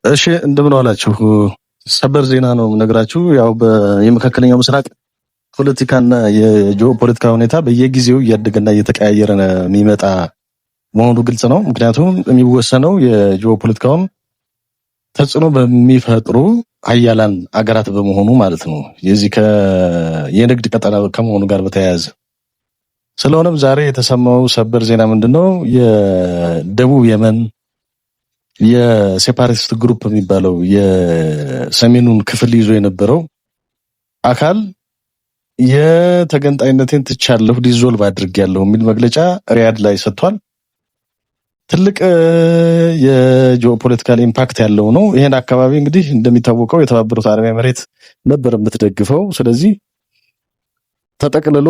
እሺ እንደምን ዋላችሁ። ሰበር ዜና ነው የምነግራችሁ። ያው የመካከለኛው ምስራቅ ፖለቲካና የጂኦ ፖለቲካ ሁኔታ በየጊዜው እያደገና እየተቀያየረ የሚመጣ መሆኑ ግልጽ ነው። ምክንያቱም የሚወሰነው የጂኦ ፖለቲካውን ተጽዕኖ በሚፈጥሩ ሀያላን አገራት በመሆኑ ማለት ነው። የዚህ የንግድ ቀጠና ከመሆኑ ጋር በተያያዘ ስለሆነም ዛሬ የተሰማው ሰበር ዜና ምንድነው? የደቡብ የመን የሴፓሬቲስት ግሩፕ የሚባለው የሰሜኑን ክፍል ይዞ የነበረው አካል የተገንጣይነትን ትቻለሁ ዲዞልቭ አድርጌያለሁ የሚል መግለጫ ሪያድ ላይ ሰጥቷል። ትልቅ የጂኦፖለቲካል ኢምፓክት ያለው ነው። ይሄን አካባቢ እንግዲህ እንደሚታወቀው የተባበሩት አረብ ኤሚሬት ነበር የምትደግፈው። ስለዚህ ተጠቅልሎ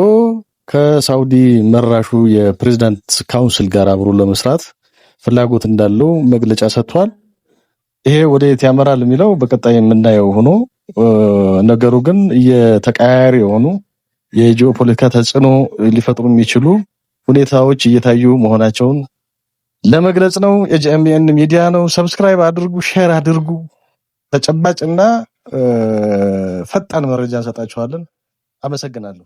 ከሳውዲ መራሹ የፕሬዝዳንት ካውንስል ጋር አብሮ ለመስራት ፍላጎት እንዳለው መግለጫ ሰጥቷል። ይሄ ወደ የት ያመራል የሚለው በቀጣይ የምናየው ሆኖ ነገሩ ግን የተቀያያሪ የሆኑ የጂኦፖለቲካ ተጽዕኖ ሊፈጥሩ የሚችሉ ሁኔታዎች እየታዩ መሆናቸውን ለመግለጽ ነው። የጂኤምኤን ሚዲያ ነው። ሰብስክራይብ አድርጉ፣ ሼር አድርጉ። ተጨባጭና ፈጣን መረጃ እንሰጣችኋለን። አመሰግናለሁ።